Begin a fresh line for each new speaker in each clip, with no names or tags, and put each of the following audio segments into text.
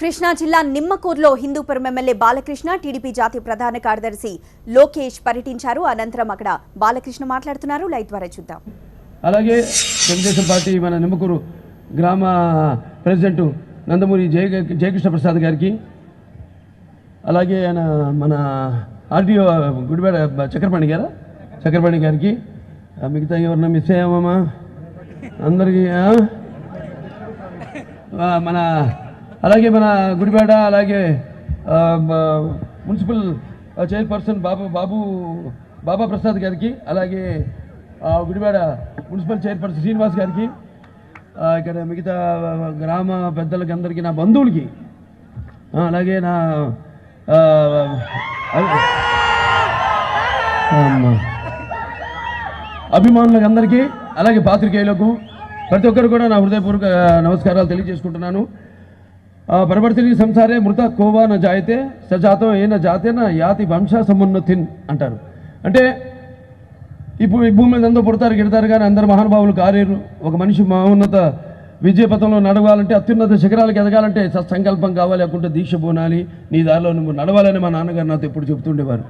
కృష్ణా జిల్లా నిమ్మకూరులో Hindupuram MLA Balakrishna TDP జాతీయ ప్రధాన కార్యదర్శి లోకేష్ పర్యటించారు. అనంతరం అక్కడ బాలకృష్ణ మాట్లాడుతున్నారు. లైవ్ ద్వారా చూద్దాం.
అలాగే తెలుగుదేశం పార్టీ మన నిమ్మకూరు గ్రామ ప్రెసిడెంట్ నందమూరి జయకృష్ణ ప్రసాద్ గారికి, అలాగే ఆయన మన ఆర్డీఓ గుడిబేడ చక్రపాణి గారికి, మిగతా ఎవరన్నా మిస్ అయ్యామమ్మా అందరికీ, మన అలాగే మన గుడిబేడ, అలాగే మున్సిపల్ చైర్పర్సన్ బాబా ప్రసాద్ గారికి, అలాగే గుడిబేడ మున్సిపల్ చైర్పర్సన్ శ్రీనివాస్ గారికి, ఇక్కడ మిగతా గ్రామ పెద్దలకి అందరికీ, నా బంధువులకి, అలాగే నా అభిమానులకు అందరికీ, అలాగే పాత్రికేయులకు ప్రతి ఒక్కరు కూడా నా హృదయపూర్వక నమస్కారాలు తెలియజేసుకుంటున్నాను. పరవర్తిని సంసారే మృత కోవా న జాయితే సజాతో ఏ న జాతే న యాతి వంశ సమున్నతిన్ అంటారు. అంటే ఇప్పుడు ఈ భూమి మీద అందరూ పుడతారు గిడతారు, కానీ అందరు మహానుభావులు కారేరు. ఒక మనిషి మహోన్నత విజయపథంలో నడవాలంటే, అత్యున్నత శిఖరాలకు ఎదగాలంటే సత్సంకల్పం కావాలి, అకుంటే దీక్ష పోనాలి, నీ దారిలో నువ్వు నడవాలని మా నాన్నగారు నాతో ఎప్పుడు చెబుతుండేవారు.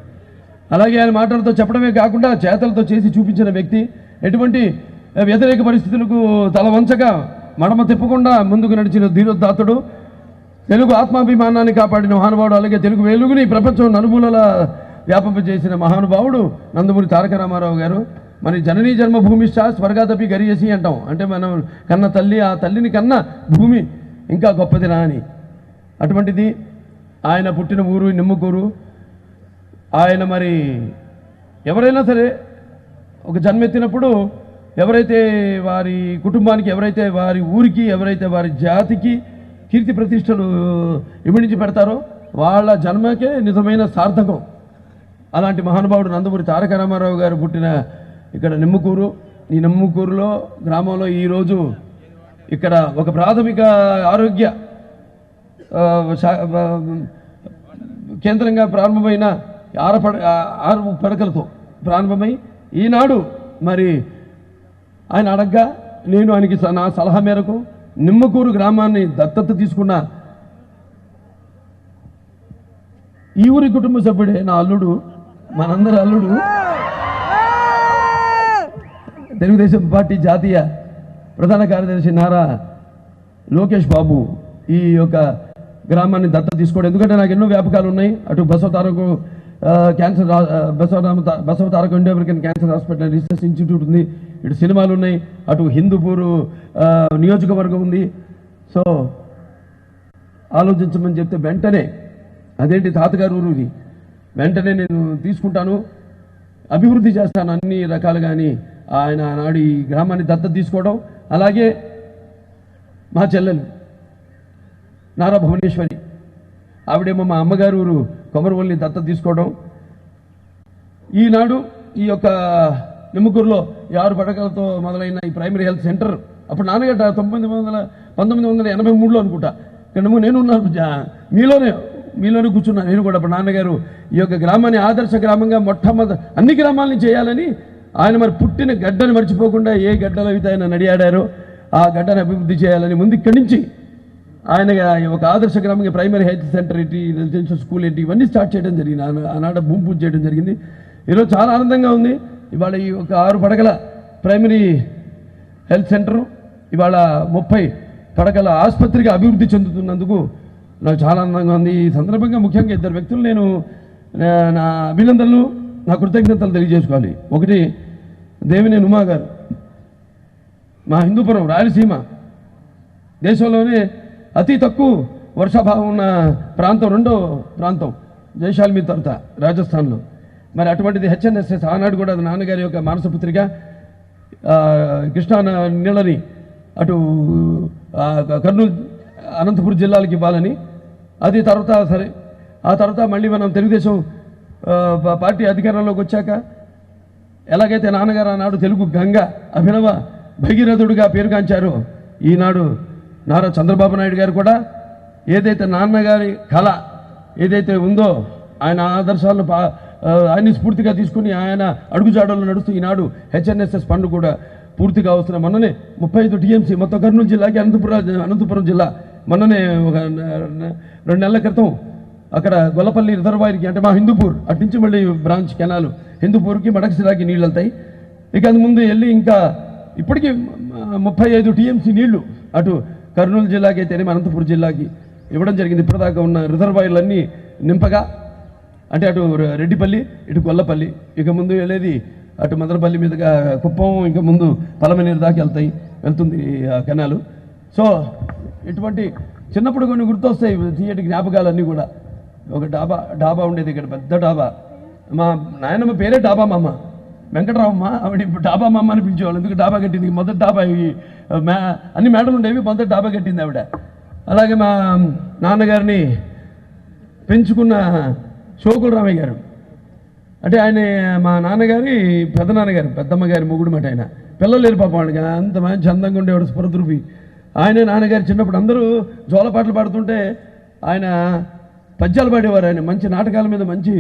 అలాగే ఆయన మాటలతో చెప్పడమే కాకుండా చేతలతో చేసి చూపించిన వ్యక్తి. ఎటువంటి వ్యతిరేక పరిస్థితులకు తల వంచగా మడమ తిప్పకుండా ముందుకు నడిచిన ధీరోద్ధాతుడు, తెలుగు ఆత్మాభిమానాన్ని కాపాడిన మహానుభావుడు, అలాగే తెలుగు వెలుగుని ప్రపంచం నలుమూలల వ్యాపింపజేసిన మహానుభావుడు నందమూరి తారక రామారావు గారు. మరి జననీ జన్మభూమిష్ట స్వర్గాదపి గరియేసి అంటాం. అంటే మనం కన్న తల్లి, ఆ తల్లిని కన్న భూమి ఇంకా గొప్పదిరా అని. అటువంటిది ఆయన పుట్టిన ఊరు నిమ్మకూరు. ఆయన మరి ఎవరైనా సరే ఒక జన్మెత్తినప్పుడు ఎవరైతే వారి కుటుంబానికి, ఎవరైతే వారి ఊరికి, ఎవరైతే వారి జాతికి కీర్తి ప్రతిష్టలు ఇమిడించి పెడతారో వాళ్ళ జన్మకే నిజమైన సార్థకం. అలాంటి మహానుభావుడు నందమూరి తారక రామారావు గారు పుట్టిన ఇక్కడ నిమ్మకూరు. ఈ నిమ్మకూరులో గ్రామంలో ఈరోజు ఇక్కడ ఒక ప్రాథమిక ఆరోగ్య కేంద్రంగా ప్రారంభమైన 6 పడకలతో ప్రారంభమై, ఈనాడు మరి ఆయన అడగ్గా నేను ఆయనకి నా సలహా మేరకు నిమ్మకూరు గ్రామాన్ని దత్తత తీసుకున్న ఈ ఊరి కుటుంబ సభ్యుడే నా అల్లుడు, మనందరి అల్లుడు, తెలుగుదేశం పార్టీ జాతీయ ప్రధాన కార్యదర్శి నారా లోకేష్ బాబు ఈ యొక్క గ్రామాన్ని దత్తత తీసుకోవడం. ఎందుకంటే నాకు ఎన్నో వ్యాపకాలు ఉన్నాయి. అటు Basava Taraka Indo American cancer hospital research institute ఉంది, ఇటు సినిమాలు ఉన్నాయి, అటు హిందూపూరు నియోజకవర్గం ఉంది. సో ఆలోచించమని చెప్తే వెంటనే, అదేంటి తాతగారు ఊరు ఇది, వెంటనే నేను తీసుకుంటాను, అభివృద్ధి చేస్తాను అన్ని రకాలుగా అని ఆయన నాడు ఈ గ్రామాన్ని దత్తత తీసుకోవడం. అలాగే మా చెల్లెలు నారా భువనేశ్వరి, ఆవిడేమో మా అమ్మగారు ఊరు కొమరవల్లిని దత్తత తీసుకోవడం. ఈనాడు ఈ యొక్క నిమ్మకూరులో 6 పడకలతో మొదలైన ఈ ప్రైమరీ హెల్త్ సెంటర్ అప్పుడు నాన్నగారు 1983లో అనుకుంటా, నేను ఉన్నాను మీలోనే కూర్చున్నా నేను కూడా. అప్పుడు నాన్నగారు ఈ యొక్క గ్రామాన్ని ఆదర్శ గ్రామంగా మొట్టమొదటి అన్ని గ్రామాలని చేయాలని ఆయన మరి పుట్టిన గడ్డను మర్చిపోకుండా ఏ గడ్డలో అయితే ఆయన నడియాడారో ఆ గడ్డను అభివృద్ధి చేయాలని ముందు ఇక్కడి నుంచి ఆయన ఒక ఆదర్శ గ్రామంగా ప్రైమరీ హెల్త్ సెంటర్ ఏంటి, రెసిడెన్షియల్ స్కూల్ ఏంటి, ఇవన్నీ స్టార్ట్ చేయడం జరిగింది. ఆనాడు భూమి పూజ చేయడం జరిగింది. ఈరోజు చాలా ఆనందంగా ఉంది. ఇవాళ ఈ ఒక 6 పడకల ప్రైమరీ హెల్త్ సెంటరు ఇవాళ 30 పడకల ఆసుపత్రిగా అభివృద్ధి చెందుతున్నందుకు నాకు చాలా ఆనందంగా ఉంది. ఈ సందర్భంగా ముఖ్యంగా 2 వ్యక్తులు నేను నా అభినందనలు, నా కృతజ్ఞతలు తెలియజేసుకోవాలి. ఒకటి దేవినేని ఉమా గారు, మా హిందూపురం రాయలసీమ దేశంలోనే అతి తక్కువ వర్షాభావం ఉన్న ప్రాంతం, 2వ ప్రాంతం జైసాల్మీర్ తర్వాత రాజస్థాన్లో. మరి అటువంటిది హెచ్ఎన్ఎస్ఎస్ ఆనాడు కూడా నాన్నగారి యొక్క మానసపుత్రిక కృష్ణా నీళ్ళని అటు కర్నూలు అనంతపురం జిల్లాలకు ఇవ్వాలని, అది తర్వాత సరే ఆ తర్వాత మళ్ళీ మనం తెలుగుదేశం పార్టీ అధికారంలోకి వచ్చాక ఎలాగైతే నాన్నగారు ఆనాడు తెలుగు గంగ అభినవ భగీరథుడిగా పేరుగాంచారో, ఈనాడు నారా చంద్రబాబు నాయుడు గారు కూడా ఏదైతే నాన్నగారి కళ ఏదైతే ఉందో ఆయన ఆదర్శాలను ఆయన్ని స్ఫూర్తిగా తీసుకుని ఆయన అడుగుజాడల్లో నడుస్తూ ఈనాడు హెచ్ఎన్ఎస్ఎస్ ఫండ్ కూడా పూర్తిగా అవసరం. మొన్ననే 35 టీఎంసీ మొత్తం కర్నూలు జిల్లాకి అనంతపురం జిల్లా మొన్ననే ఒక 2 నెలల క్రితం అక్కడ గొల్లపల్లి రిజర్వాయర్కి అంటే మా హిందూపూర్ అటు నుంచి మళ్ళీ బ్రాంచ్ కెనాలు హిందూపూర్కి మడకసిరాకి నీళ్ళు వెళ్తాయి. ఇక అది ముందు వెళ్ళి ఇంకా ఇప్పటికీ 35 టీఎంసీ నీళ్లు అటు కర్నూలు జిల్లాకి అయితేనేమి అనంతపురం జిల్లాకి ఇవ్వడం జరిగింది. ఇప్పటిదాకా ఉన్న రిజర్వాయర్లన్నీ నింపగా అంటే అటు రెడ్డిపల్లి ఇటు గొల్లపల్లి, ఇక ముందు వెళ్ళేది అటు మదనపల్లి మీదుగా కుప్పం, ఇంకా ముందు పలమనేరు దాకా వెళ్తుంది ఆ కెనాలు. సో ఇటువంటి చిన్నప్పుడు కొన్ని గుర్తొస్తాయి తీయటి జ్ఞాపకాలన్నీ కూడా. ఒక డాబా ఉండేది ఇక్కడ, పెద్ద డాబా. మా నాయనమ్మ పేరే డాబా మామ, వెంకటరామమ్మ. ఆవిడ డాబా మామ అని పిలిచేవాళ్ళు, ఎందుకు డాబా కట్టింది. మొదటి డాబా అన్ని మేడలు ఉండేవి, మొదటి డాబా కట్టింది ఆవిడ. అలాగే మా నాన్నగారిని పెంచుకున్న షోకుల రామయ్య గారు అంటే ఆయన మా నాన్నగారి పెద్దనాన్నగారు పెద్దమ్మగారి మొగుడు మాట. ఆయన పిల్లలు లేరు పాప వాళ్ళకి, అంత మంచి అందంగా ఉండేవాడు స్ఫురద్రూపి. ఆయనే నాన్నగారు చిన్నప్పుడు అందరూ జోలపాటలు పాడుతుంటే ఆయన పద్యాలు పాడేవారు. ఆయన మంచి నాటకాల మీద మంచి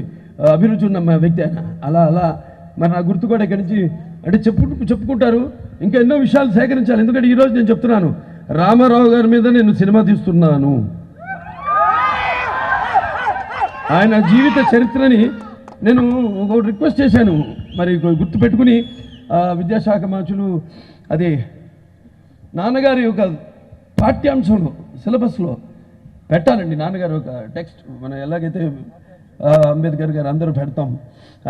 అభిరుచి ఉన్న వ్యక్తి ఆయన. అలా మరి నా గుర్తు కూడా ఇక్కడి నుంచి అంటే చెప్పుకుంటారు. ఇంకా ఎన్నో విషయాలు సేకరించాలి. ఎందుకంటే ఈరోజు నేను చెప్తున్నాను, రామారావు గారి మీద నేను సినిమా తీస్తున్నాను. ఆయన జీవిత చరిత్రని నేను ఒక రిక్వెస్ట్ చేశాను, మరి గుర్తు పెట్టుకుని విద్యాశాఖ మంత్రులు అదే నాన్నగారి ఒక పాఠ్యాంశంలో సిలబస్లో పెట్టాలండి. నాన్నగారు ఒక టెక్స్ట్ మనం ఎలాగైతే అంబేద్కర్ గారు అందరూ పెడతాం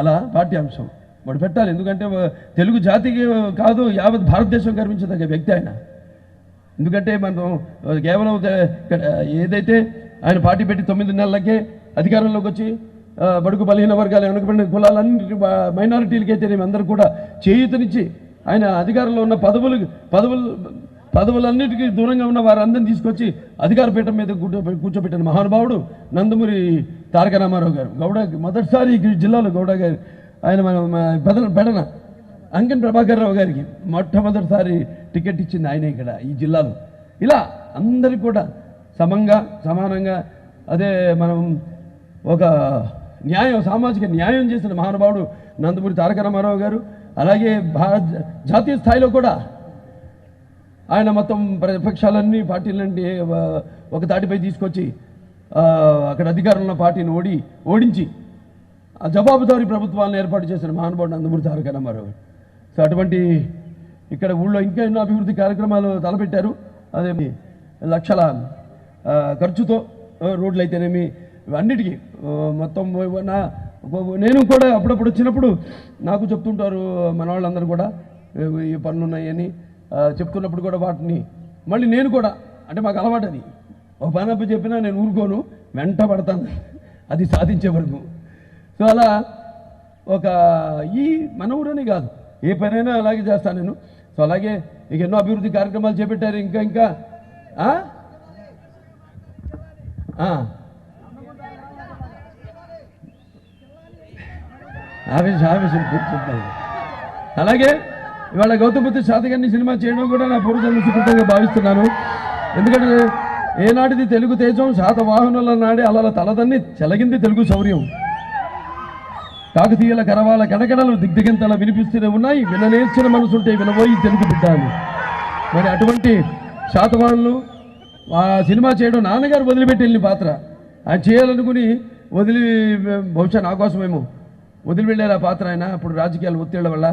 అలా పాఠ్యాంశం వాడు పెట్టాలి. ఎందుకంటే తెలుగు జాతికి కాదు యావత్ భారతదేశం గర్వించదగ్గ వ్యక్తి ఆయన. ఎందుకంటే మనం కేవలం ఏదైతే ఆయన పార్టీ పెట్టి 9 నెలలకే అధికారంలోకి వచ్చి బడుగు బలహీన వర్గాలు వెనుకబడిన కులాలన్నింటి మైనారిటీలకైతే అందరూ కూడా చేయూతనిచ్చి ఆయన అధికారంలో ఉన్న పదవులన్నిటికీ దూరంగా ఉన్న వారందరినీ తీసుకొచ్చి అధికార పీఠం మీద కూర్చోబెట్టిన మహానుభావుడు నందమూరి తారక రామారావు గారు. గౌడ మొదటిసారి ఈ జిల్లాలో గౌడ గారు ఆయన బెడన అంకన్ ప్రభాకర్ రావు గారికి మొట్టమొదటిసారి టికెట్ ఇచ్చింది ఆయన ఇక్కడ ఈ జిల్లాలో. ఇలా అందరికీ కూడా సమానంగా అదే మనం ఒక సామాజిక న్యాయం చేసిన మహానుభావుడు నందమూరి తారక రామారావు గారు. అలాగే జాతీయ స్థాయిలో కూడా ఆయన మొత్తం ప్రతిపక్షాలన్నీ పార్టీలన్నీ ఒక తాటిపై తీసుకొచ్చి అక్కడ అధికారంలో పార్టీని ఓడించి ఆ జవాబుదారీ ప్రభుత్వాలను ఏర్పాటు చేసిన మహానుభావుడు నందమూరి తారక రామారావు. సో అటువంటి ఇక్కడ ఊళ్ళో ఇంకా ఎన్నో అభివృద్ధి కార్యక్రమాలు తలపెట్టారు. అదే లక్షల ఖర్చుతో రోడ్లు అయితేనేమి అన్నిటికీ మొత్తం నేను కూడా అప్పుడప్పుడు వచ్చినప్పుడు నాకు చెప్తుంటారు మన వాళ్ళందరూ కూడా ఈ పనులు ఉన్నాయని చెప్తున్నప్పుడు కూడా వాటిని మళ్ళీ నేను కూడా అంటే మాకు అలవాటు అది. ఒక పని అప్పు చెప్పినా నేను ఊరుకోను, వెంట పడతాను అది సాధించే వరకు. సో అలా ఈ మన ఊరని కాదు ఏ పనైనా అలాగే చేస్తాను నేను. సో అలాగే ఇక ఎన్నో అభివృద్ధి కార్యక్రమాలు చేపట్టారు. ఇంకా ఆవేశం చెప్తాను. అలాగే ఇవాళ గౌతమ్ బుద్ధ శాతకర్ణి సినిమా చేయడం కూడా నా పూర్వజన్మ సుకృతంగా భావిస్తున్నాను. ఎందుకంటే ఏనాటిది తెలుగు తేజం శాతవాహనుల నాడే అలల తలదన్ని చెలగింది తెలుగు శౌర్యం. కాకతీయుల కరవాల కడకడలు దిగ్దిగంతల వినిపిస్తూనే ఉన్నాయి, విననేర్చిన మనసుంటే వినబోయి తెలుగు బిడ్డాను. మరి అటువంటి శాతవాహనులు ఆ సినిమా చేయడం నాన్నగారు వదిలిపెట్టి వెళ్ళిన పాత్ర ఆయన చేయాలనుకుని బహుశా నా కోసమేమో వదిలి వెళ్ళారు ఆ పాత్ర. ఆయన అప్పుడు రాజకీయాలు ఒత్తిళ్ల వల్ల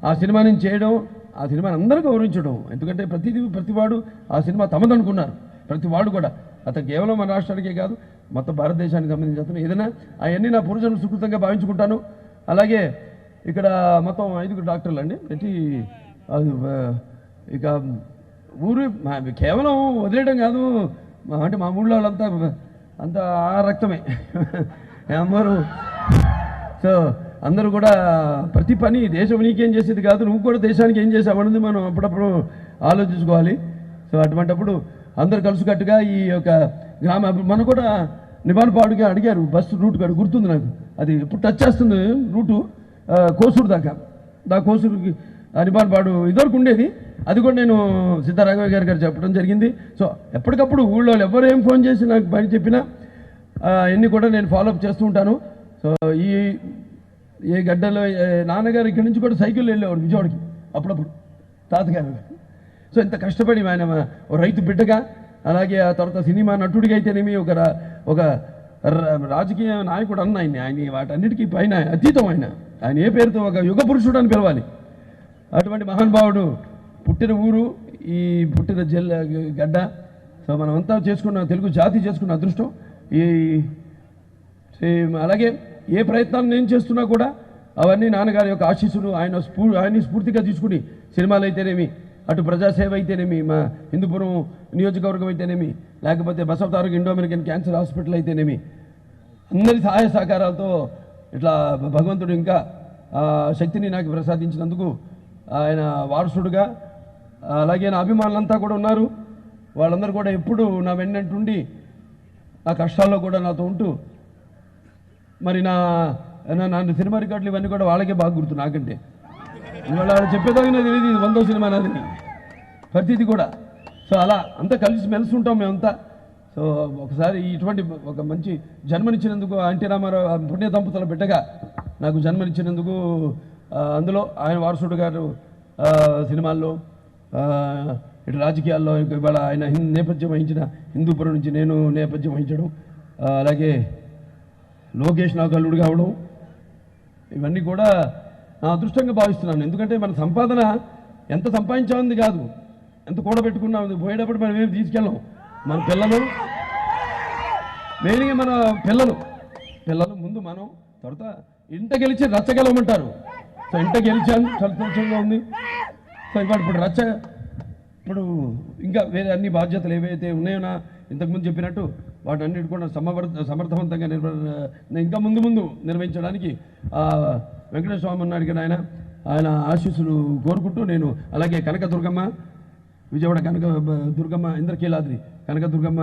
ఆ సినిమాని చేయడం, ఆ సినిమాని అందరూ గౌరవించడం. ఎందుకంటే ప్రతివాడు ఆ సినిమా తమదనుకున్నారు. ప్రతివాడు కూడా అతను కేవలం మన రాష్ట్రానికే కాదు మొత్తం భారతదేశానికి సంబంధించి అతను ఏదైనా అవన్నీ నా పూర్వజన్మ సుకృతంగా భావించుకుంటాను. అలాగే ఇక్కడ మొత్తం 5 డాక్టర్లు అండి పెట్టి ఇక ఊరు కేవలం వదిలేయడం కాదు, అంటే మా ఊళ్ళో వాళ్ళంతా ఆ రక్తమే అందరూ. సో అందరూ కూడా ప్రతి పని దేశం నీకేం చేసేది కాదు, నువ్వు కూడా దేశానికి ఏం చేసావు అనేది మనం అప్పుడప్పుడు ఆలోచించుకోవాలి. సో అటువంటిప్పుడు అందరు కలుసుకట్టుగా ఈ యొక్క మన కూడా నిబాన్పాడుగా అడిగారు బస్సు రూట్ కాదు గుర్తుంది నాకు. అది ఇప్పుడు టచ్ చేస్తుంది రూటు కోసూరు దాకా. కోసూరుకి నిబాన్పాడు ఇదివరకు ఉండేది. అది కూడా నేను సిద్ధారాఘవయ్య గారు చెప్పడం జరిగింది. సో ఎప్పటికప్పుడు ఊళ్ళో ఎవరు ఏం ఫోన్ చేసి నాకు పని చెప్పినా అన్నీ కూడా నేను ఫాలోఅప్ చేస్తూ ఉంటాను. సో ఏ గడ్డలో నాన్నగారు ఇక్కడి నుంచి కూడా సైకిల్లో వెళ్ళేవాడు విజయవాడకి అప్పుడప్పుడు తాతగారు. సో ఇంత కష్టపడి ఆయన రైతు బిడ్డగా అలాగే ఆ తర్వాత సినిమా నటుడిగా అయితేనేమి ఒక రాజకీయ నాయకుడు అన్న ఆయన వాటన్నిటికీ పైన అతీతం ఆయన ఏ పేరుతో ఒక యుగ పురుషుడు అని పిలవాలి. అటువంటి మహానుభావుడు పుట్టిన ఊరు, ఈ పుట్టిన గడ్డ. సో మనమంతా చేసుకున్న తెలుగు జాతి చేసుకున్న అదృష్టం. అలాగే ఏ ప్రయత్నాలు నేను చేస్తున్నా కూడా అవన్నీ నాన్నగారి యొక్క ఆశీస్సులు, ఆయన్ని స్ఫూర్తిగా తీసుకుని సినిమాలు అయితేనేమి, అటు ప్రజాసేవ అయితేనేమి, మా హిందూపురం నియోజకవర్గం అయితేనేమి, లేకపోతే Basavataraka Indo American cancer hospital అయితేనేమి, అందరి సహాయ సహకారాలతో ఇట్లా భగవంతుడు ఇంకా శక్తిని నాకు ప్రసాదించినందుకు ఆయన వారసుడుగా, అలాగే నా అభిమానులంతా కూడా ఉన్నారు. వాళ్ళందరూ కూడా ఎప్పుడు నా వెన్నంటుండి ఆ కష్టాల్లో కూడా నాతో ఉంటూ, మరి నా సినిమా రికార్డులు ఇవన్నీ కూడా వాళ్ళకే బాగా గుర్తు నాకంటే. ఇవాళ చెప్పేదాకా నాకు తెలియదు ఇది 100వ సినిమా నాది ప్రతిది కూడా. సో అలా అంతా కలిసి మెలిసి ఉంటాం మేమంతా. సో ఒకసారి ఇటువంటి ఒక మంచి జన్మనిచ్చినందుకు ఎన్టీ రామారావు పుణ్య దంపతుల బిడ్డగా నాకు జన్మనిచ్చినందుకు, అందులో ఆయన వారసుడు గారు సినిమాల్లో, ఇటు రాజకీయాల్లో ఇవాళ ఆయన నేపథ్యం వహించిన హిందూపురం నుంచి నేను నేపథ్యం వహించడం, అలాగే లోకేష్ నాకు అల్లుడు కావడం, ఇవన్నీ కూడా నా అదృష్టంగా భావిస్తున్నాను. ఎందుకంటే మన సంపాదన ఎంత సంపాదించామంది కాదు, ఎంత కూడబెట్టుకున్నాం, పోయేటప్పుడు మనం ఏమి తీసుకెళ్ళాం. మన పిల్లలు మెయిన్గా మన పిల్లలు ముందు మనం, తర్వాత ఇంట గెలిచి రచ్చ గెలవమంటారు. సో ఇంట గెలిచాను, సంతోషంగా ఉంది. సో ఇప్పుడు ఇంకా వేరే అన్ని బాధ్యతలు ఏవైతే ఉన్నాయో ఇంతకుముందు చెప్పినట్టు వాటన్నిటి కూడా సమర్థవంతంగా ఇంకా ముందు నిర్వహించడానికి వెంకటేశ్వర స్వామి ఉన్నాడు కదా, ఆయన ఆశీస్సులు కోరుకుంటూ నేను, అలాగే కనకదుర్గమ్మ, విజయవాడ దుర్గమ్మ, ఇంద్రకీలాద్రి కనకదుర్గమ్మ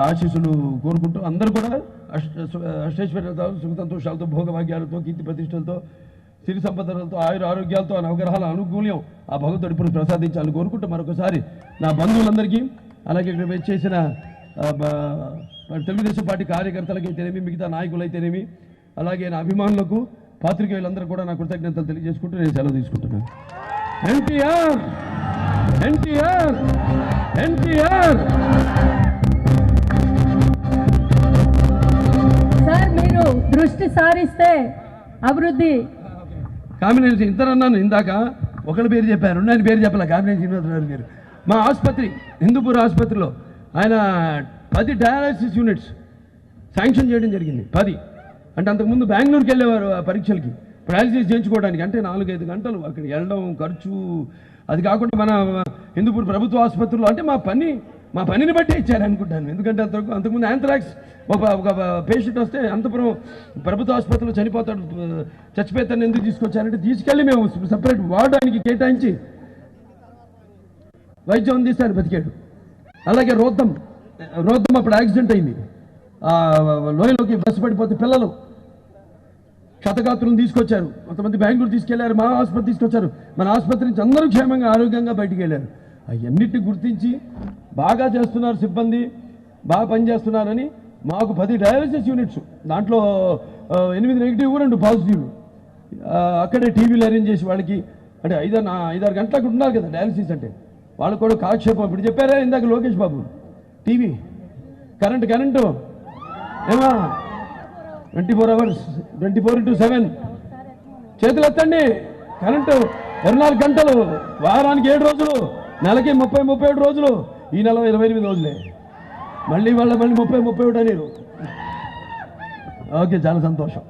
ఆశీస్సులు కోరుకుంటూ అందరూ కూడా అష్టైశ్వర్యాలతో, సుఖ సంతోషాలతో, భోగభాగ్యాలతో, కీర్తి ప్రతిష్టలతో, సిరి సంపదలతో, ఆరోగ్యాలతో, నవగ్రహాల అనుకూల్యం ఆ భగవంతుడు ఇప్పుడు ప్రసాదించాలని కోరుకుంటూ మరొకసారి నా బంధువులందరికీ, అలాగే ఇక్కడ చేసిన తెలుగుదేశం పార్టీ కార్యకర్తలకి అయితేనేమి, మిగతా నాయకులైతేనేమి, అలాగే నా అభిమానులకు, పాత్రికేయులందరూ కూడా నా కృతజ్ఞతలు తెలియజేసుకుంటూ నేను సెలవు తీసుకుంటున్నాను. ఎన్టీఆర్ ఎన్టీఆర్ ఎన్టీఆర్.
సార్ మీరు దృష్టి సారిస్తే అభివృద్ధి.
కామినేని ఇద్దరు అన్నాను ఇందాక, ఒకళ్ళ పేరు చెప్పారు, ఆయన పేరు చెప్పాల, కామినేని శ్రీనివాసరావు పేరు. మా ఆసుపత్రి హిందూపూర్ ఆసుపత్రిలో ఆయన 10 డయాలసిస్ యూనిట్స్ శాంక్షన్ చేయడం జరిగింది. 10 అంటే అంతకుముందు బెంగళూరుకి వెళ్ళేవారు ఆ పరీక్షలకి, డయాలసిస్ చేయించుకోవడానికి. అంటే 4-5 గంటలు అక్కడ వెళ్ళడం, ఖర్చు. అది కాకుండా మన హిందూపూర్ ప్రభుత్వ ఆసుపత్రిలో అంటే మా పనిని బట్టే ఇచ్చారు అనుకుంటాను. ఎందుకంటే అంతకుముందు యాంథ్రాక్స్ ఒక పేషెంట్ వస్తే అనంతపురం ప్రభుత్వ ఆసుపత్రిలో చచ్చిపోతాను ఎందుకు తీసుకొచ్చారంటే, తీసుకెళ్ళి మేము సపరేట్ వార్డు ఆయనకి కేటాయించి వైద్యం అందిస్తారు, బతికాడు. అలాగే రోద్దం అప్పుడు యాక్సిడెంట్ అయింది, లోయలోకి బస్సు పడిపోతే పిల్లలు క్షతగాత్రులను తీసుకొచ్చారు, కొంతమంది బెంగళూరు తీసుకెళ్లారు, మా ఆసుపత్రి తీసుకొచ్చారు. మన ఆసుపత్రి నుంచి అందరూ క్షేమంగా ఆరోగ్యంగా బయటికి వెళ్ళారు. అవన్నిటిని గుర్తించి బాగా చేస్తున్నారు సిబ్బంది, బాగా పనిచేస్తున్నారని మాకు 10 డయాలసిస్ యూనిట్స్, దాంట్లో 8 నెగిటివ్ 2 పాజిటివ్లు అక్కడే టీవీలు అరేంజ్ చేసి వాళ్ళకి, అంటే 5-6 గంటలు అక్కడ ఉన్నారు కదా డయాలసిస్ అంటే, వాళ్ళకు కూడా కాలక్షేపం. ఇప్పుడు చెప్పారా ఇందాక లోకేష్ బాబు, టీవీ కరెంటు ఏమా 24 hours 24/7 చేతులు ఎత్తండి. కరెంటు 24 గంటలు, వారానికి 7 రోజులు, నెలకి 30-37 రోజులు, ఈ నెల 28 రోజులే, మళ్ళీ 30-31 అని. ఓకే, చాలా సంతోషం.